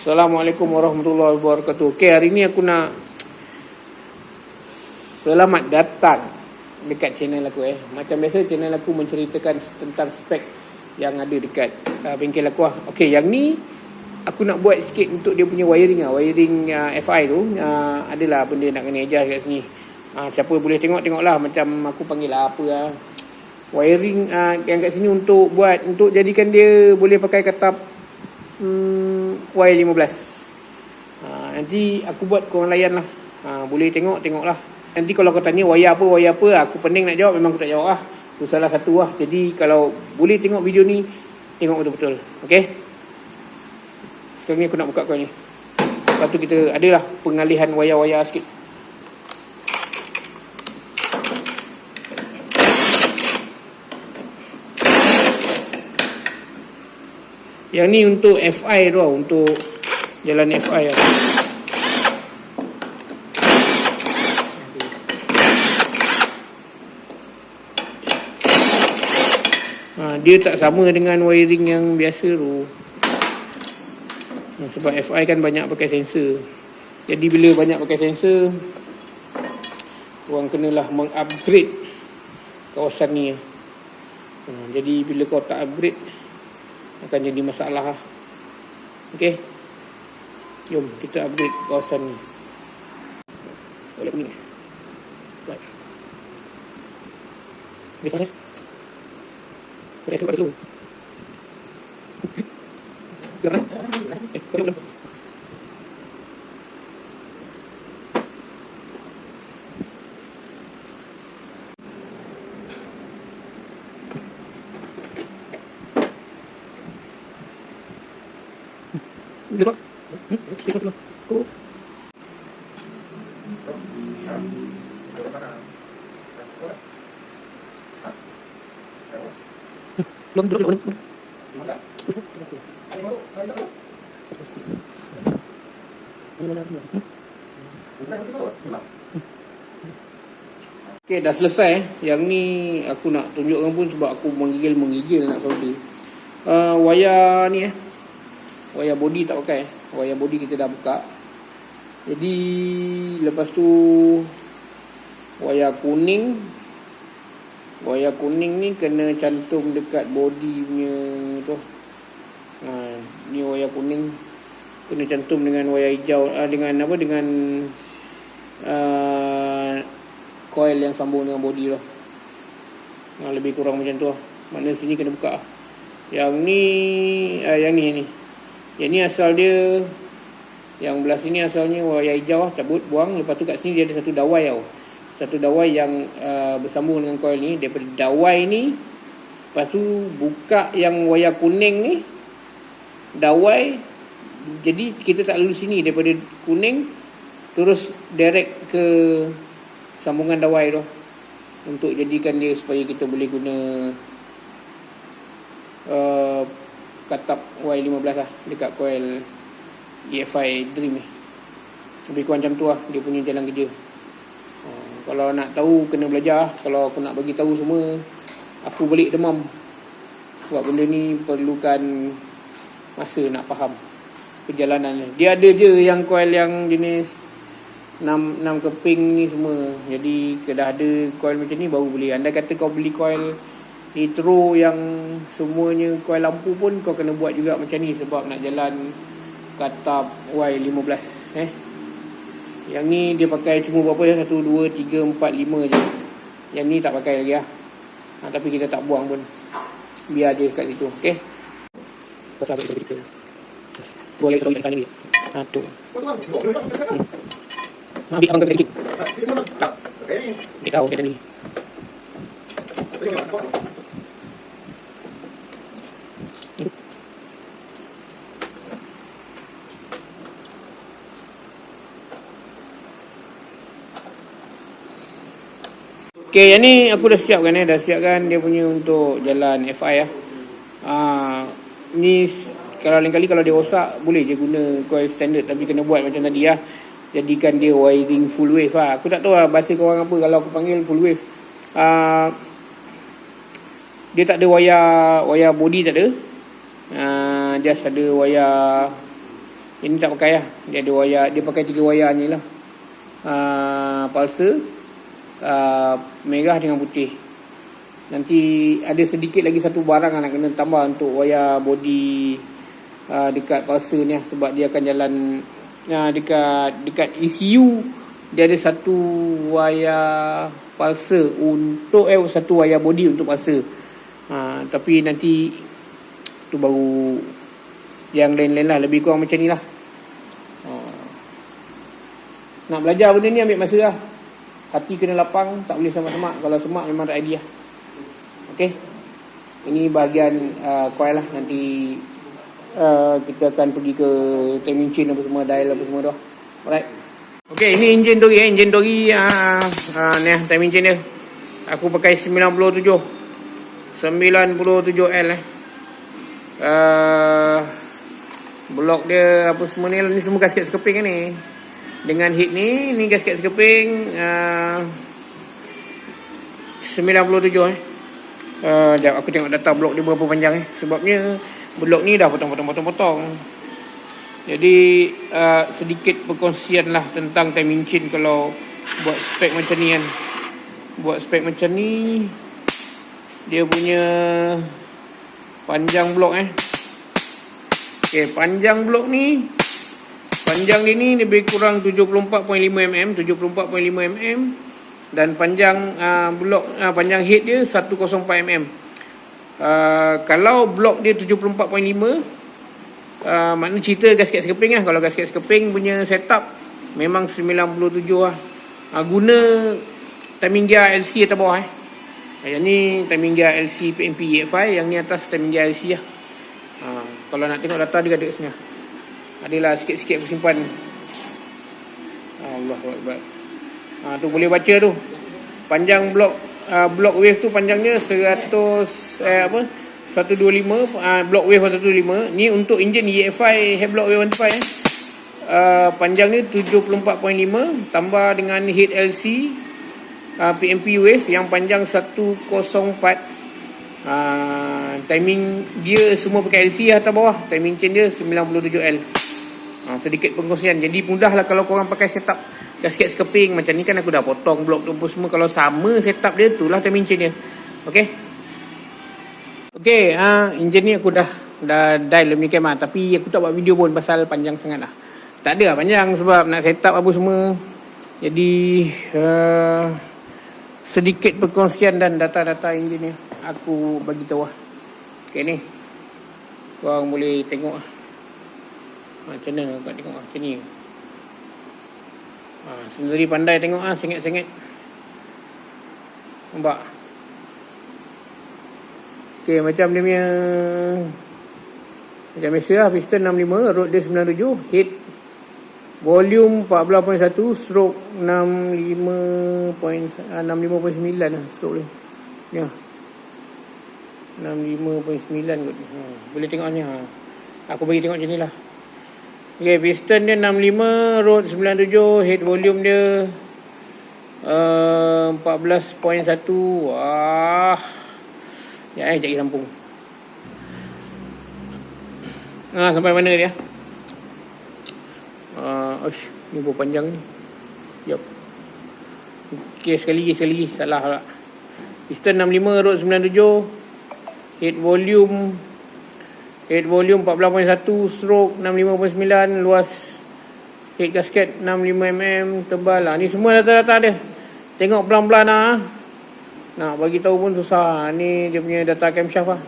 Assalamualaikum warahmatullahi wabarakatuh. Okay, hari ni aku nak selamat datang dekat channel aku. Macam biasa, channel aku menceritakan tentang spek yang ada dekat bengkel aku lah. Okay, yang ni aku nak buat sikit untuk dia punya wiring lah. Wiring FI tu adalah benda nak kena adjust kat sini. Siapa boleh tengok-tengoklah. Macam aku panggil lah apa lah. Wiring yang kat sini untuk jadikan dia boleh pakai katap Y15. Nanti aku buat korang layan lah. Boleh tengoklah. Nanti kalau kau tanya wayar apa, aku pening nak jawab, memang aku tak jawab lah. Aku salah satu lah. Jadi kalau boleh tengok video ni, tengok betul-betul. Okay? Sekarang ni aku nak buka kau ni. Lepas tu kita adalah pengalihan wayar-wayar sikit. Yang ni untuk FI tu lah, untuk jalan FI lah. Dia tak sama dengan wiring yang biasa tu. Sebab FI kan banyak pakai sensor. Jadi bila banyak pakai sensor, korang kenalah mengupgrade kawasan ni. Jadi bila kau tak upgrade, akan jadi masalah lah. Okay, jom kita upgrade kawasan ni. Boleh ni. Baik. Boleh pasal? Boleh tukar dulu. Sekarang? Kau belum. Belum. Tengok dulu. Oh. Belum. Okay, dah selesai. Yang ni aku nak tunjukkan pun sebab aku menggigil nak solder. Wayar ni wayar body tak pakai. Wayar body kita dah buka. Jadi lepas tu wayar kuning ni kena cantum dekat body punya tu. Ni wayar kuning kena cantum dengan wayar hijau, dengan coil yang sambung dengan body tu. Lebih kurang macam tu lah. Maknanya sini kena buka. Yang ni asal dia, yang belah sini asalnya wayar hijau, cabut, buang. Lepas tu kat sini dia ada satu dawai tau. Satu dawai yang bersambung dengan coil ni. Daripada dawai ni, lepas tu buka yang wayar kuning ni, dawai. Jadi kita tak lalu sini, daripada kuning terus direct ke sambungan dawai tu, untuk jadikan dia supaya kita boleh guna katap Y15 lah dekat coil EFI Dream ni. Lebih kurang macam tu lah dia punya jalan kerja. Kalau nak tahu kena belajar. Kalau aku nak bagi tahu semua, aku balik demam. Sebab benda ni perlukan masa nak faham perjalanan dia. Ada je yang coil yang jenis 6 keping ni semua. Jadi dah ada coil macam ni baru beli. Andai kata kau beli coil nitro yang semuanya coil lampu pun, kau kena buat juga macam ni sebab nak jalan katap Y15. Yang ni dia pakai cuma berapa ya? 1, 2, 3, 4, 5 je. Yang ni tak pakai lagi lah. Tapi kita tak buang pun, biar dia kat situ. Okay, pasal apa kita boleh taruh kat sana ni. Tu ambil abang kena kecil. Dia tahu kita ni. Okay, yang ni aku dah siapkan dah siapkan dia punya untuk jalan FI lah. Ni kalau lain kali kalau dia rosak, boleh je guna coil standard, tapi kena buat macam tadi lah. Jadikan dia wiring full wave lah. Aku tak tahu lah bahasa korang apa kalau aku panggil full wave. Dia tak ada wayar body, tak ada. Just ada wayar Ini tak pakai lah. Dia ada wayar, dia pakai 3 wayar ni lah. Pulsar, merah dengan putih. Nanti ada sedikit lagi satu barang nak kena tambah untuk wayar body dekat pulsar ni lah. Sebab dia akan jalan dekat ECU. Dia ada satu wayar pulsar untuk satu wayar body untuk pulsar. Tapi nanti tu baru yang lain-lain lah. Lebih kurang macam ni lah. Nak belajar benda ni ambil masa lah. Hati kena lapang, tak boleh semak-semak. Kalau semak memang tak idea. Okay. Ini bahagian coil lah. Nanti kita akan pergi ke timing chain apa semua, dial apa semua tu. Alright. Okay, ini enjin Dori. Enjin Dori ni timing chain dia. Aku pakai 97L blok dia apa semua ni semua gasket sekeping kan ni. Dengan heat ni gasket sekeping 97 Sekejap aku tengok data blok dia berapa panjang sebabnya blok ni dah potong. Jadi sedikit perkongsian lah tentang timing chain kalau buat spek macam ni kan. Buat spek macam ni, dia punya panjang blok Okay, panjang blok ni, panjang dia ni lebih kurang 74.5 mm, dan panjang blok panjang head dia 104 mm. Kalau blok dia 74.5, makna cerita gasket sekeping lah. Kalau gasket sekeping punya setup memang 97 lah. Guna timing gear LC atas bawah Yang ni timing gear LC PMP EFI, yang ni atas timing gear LC lah. Kalau nak tengok data dia ada kat sini. Adalah sikit-sikit aku simpan. Allahuakbar. Tu boleh baca tu. Panjang blok wave tu panjangnya 125 blok wave 125. Ni untuk enjin EFI head block wave 15 panjang ni 74.5 tambah dengan head LC PMP wave yang panjang 104. Timing dia semua pakai LC atas bawah. Timing chain dia 97L. Sedikit pengkongsian. Jadi mudah lah kalau korang pakai setup gasket sekeping macam ni kan. Aku dah potong blok tu semua. Kalau sama setup dia, tu lah timing chain dia. Okay. Okay, enjin ni aku dah dial dalam ni kan. Tapi aku tak buat video pun pasal panjang sangat lah. Tak ada lah panjang sebab nak setup apa semua. Jadi sedikit perkongsian dan data-data enjin ni aku bagi tahu lah. Okay ni, korang boleh tengok lah. Macam mana korang tengok lah. Macam ni. Sendiri pandai tengok lah. Sengit-sengit. Nampak? Okay, macam dia punya, macam biasa lah. Piston 65, rod dia 97, head volume 14.1, stroke 65.9 lah stroke dia. Ya. 65.9 kot. Boleh tengok ni. Aku bagi tengok macam ni lah. Okay, piston dia 65, rod 97, head volume dia 14.1. Wah. Ya, jap sambung. Sampai mana dia? Ni berapa panjang ni? Jap. Okay, sekali lagi. Salah pula. Piston 65, rod 97, head volume 14.1, stroke 65.9, luas head gasket 65mm, tebal lah. Ni semua data-data dia. Tengok pelan-pelan lah. Nak bagi tahu pun susah. Ni dia punya data camshaft lah.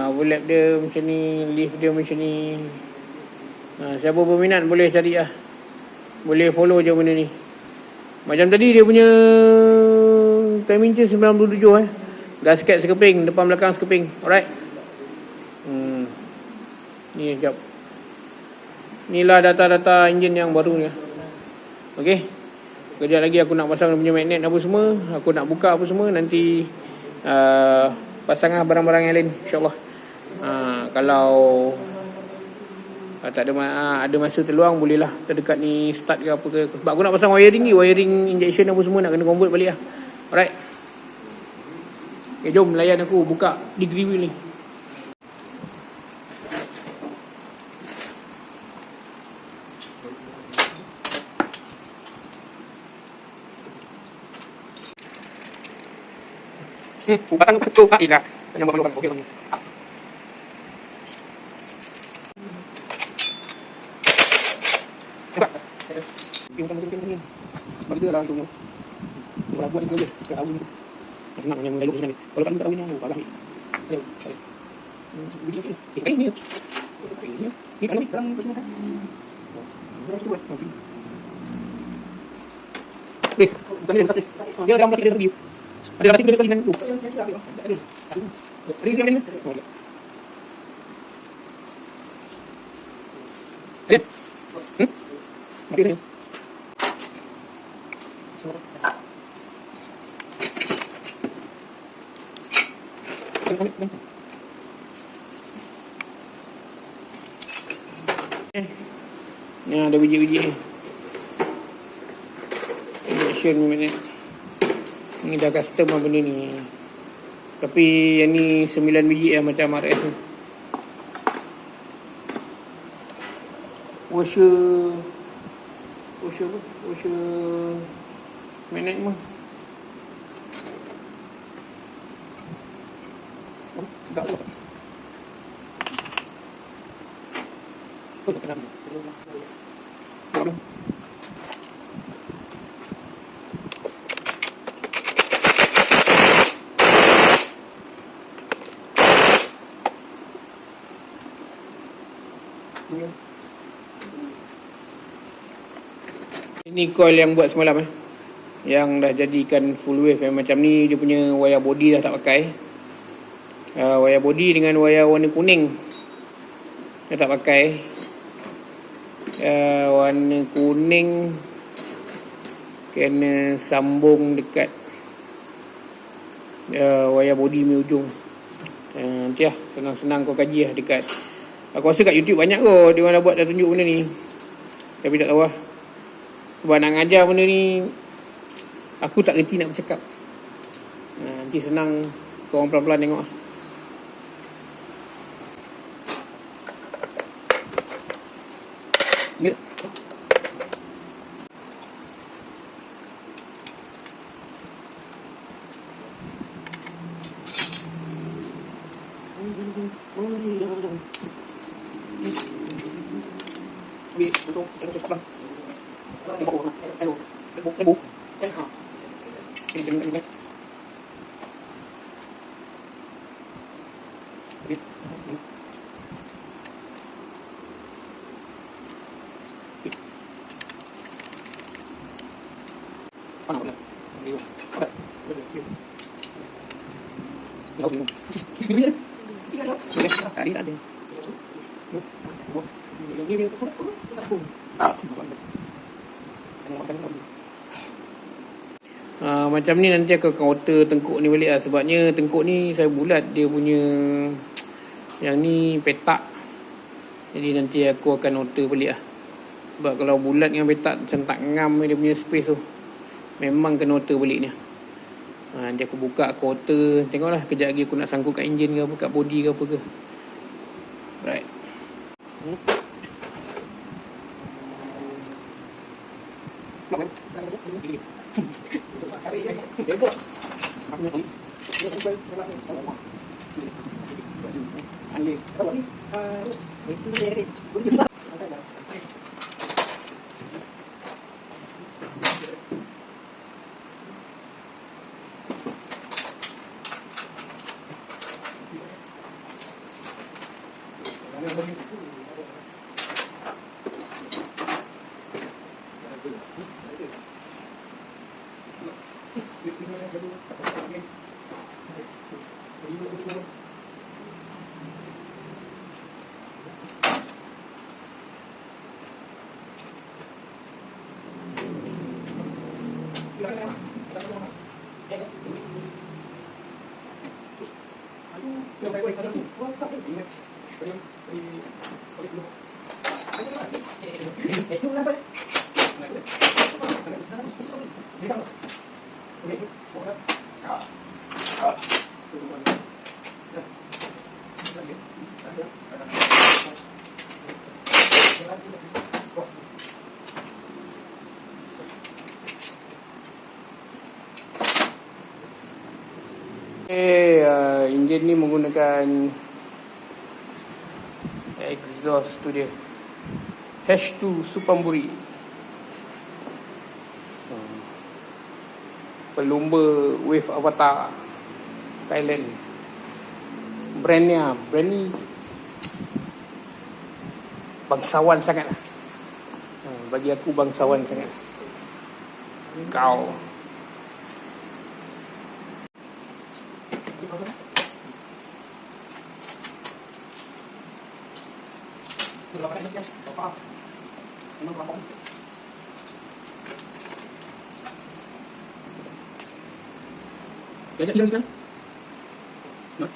Overlap dia macam ni, lift dia macam ni. Siapa berminat boleh cari lah. Boleh follow je benda ni. Macam tadi dia punya timing chain 97 gasket sekeping, depan belakang sekeping. Alright. Ni sekejap. Inilah data-data enjin yang baru ni. Okay. Kejap lagi aku nak pasang dia punya magnet apa semua. Aku nak buka apa semua. Nanti pasang lah barang-barang yang lain, InsyaAllah. Kalau tak ada masa terluang, bolehlah terdekat ni start ke apa ke. Sebab aku nak pasang wiring ni, wiring injection apa semua nak kena convert balik lah. Alright. Okay, jom layan aku buka degree wheel ni. Batang tu lah. Yang berpeluang. Okey. Cepat. Kita mesti bagi dia lah itu. Kalau buat itu je, tak tahu ni. Senang yang lalu sebenarnya. Kalau tak tahu ni aku agak. Ayo. Video ni. Ini. Ni kalau ni dalam persiapan. Boleh cuba. Okey. Please, bukan dia satu. Dia dalam plastik dia satu. Ada plastik dia sekali dengan tu. Aduh. Ini ni. Okey. Eh. Mati ni. Ni ada biji-biji ni. Injection ni. Ni dah custom lah benda ni. Tapi yang ni 9 biji lah macam RS tu. Washer apa? Washer magnet mah. Oh, sedap tu. Oh, tak kenapa. Boleh. Ini coil yang buat semalam yang dah jadikan full wave macam ni. Dia punya wire body dah tak pakai. Wire body dengan wire warna kuning dah tak pakai. Warna kuning kena sambung dekat wire body ni ujung. Nanti lah senang-senang kau kaji lah dekat. Aku rasa kat YouTube banyak kot dia orang dah buat, dah tunjuk benda ni. Tapi tak tahu lah. Sebab nak ngajar benda ni aku tak reti nak bercakap. Nanti senang kau orang pelan-pelan tengok lah. Ya. Macam ni nanti aku akan outer tengkuk ni balik lah. Sebabnya tengkuk ni saya bulat, dia punya yang ni petak. Jadi nanti aku akan outer balik lah. Sebab kalau bulat dengan petak macam tak ngam dia punya space tu. Memang kena outer balik ni. Nanti aku buka, aku outer. Tengoklah kejap lagi aku nak sangkut kat enjin ke apa, kat body ke apa ke. Right. Enjin ni menggunakan exhaust tu dia, H2 Supamburi, pelumba Wave Avatar Thailand. Brand ni bangsawan sangat lah. Bagi aku bangsawan sangat. Kau Kejap hilang kan? Not.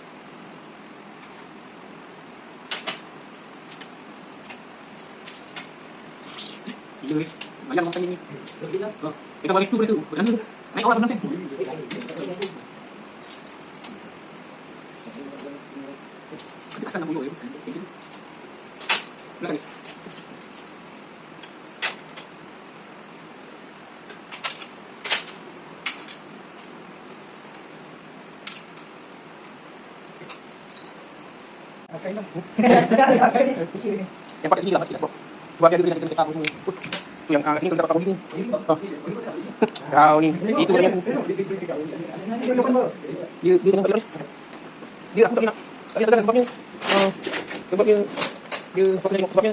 Gila guys. Bayang makan ni. Oh, kita balik tu boleh tu. Berapa tu? Naik awal 6 sen. Kita asal nak bulu ya. Nak. Yang pakai sini lah pasti lah sebab dia ada benda kita tahu semua. Tu yang sini kalau dapat kau ni. Kau ni itu dia aku. Dia nak balik. Dia aku tak nak. Tak nak sebabnya sebabnya dia sebabnya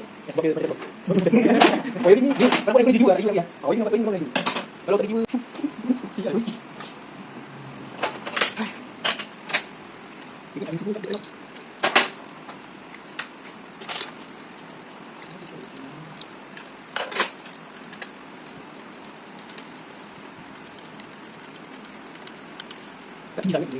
oh ini dia dapat kerja juga lagi. Oh ini dapat ini lagi. Kalau tak jiwa. Kita tak bisa tak. Tapi jangan ni.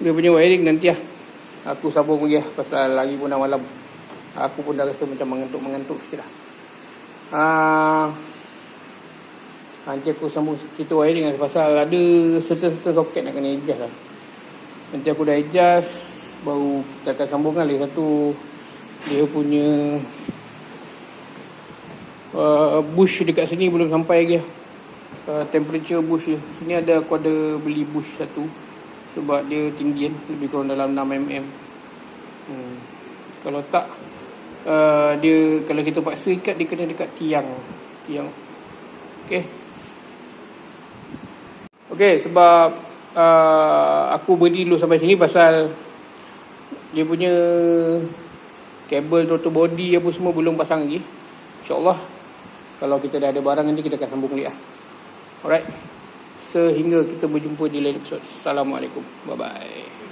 Dia punya wiring nanti lah aku sambung lagi lah, pasal lagi pun dah malam. Aku pun dah rasa macam mengantuk sikit lah. Nanti aku sambung cerita wiring lah, pasal ada certain soket nak kena adjust lah. Nanti aku dah adjust, baru kita akan sambung kan. Lagi satu, dia punya bush dekat sini belum sampai lagi lah. Temperature bush dia. Sini aku ada beli bush satu, sebab dia tinggi kan, lebih kurang dalam 6mm. Kalau tak, dia kalau kita paksa ikat, dia kena dekat tiang. Okay, sebab aku berhenti dulu sampai sini pasal dia punya kabel throttle body apa semua belum pasang lagi. InsyaAllah kalau kita dah ada barang nanti kita akan sambung lagi lah. Alright, sehingga kita berjumpa di lain episode. Assalamualaikum, bye bye.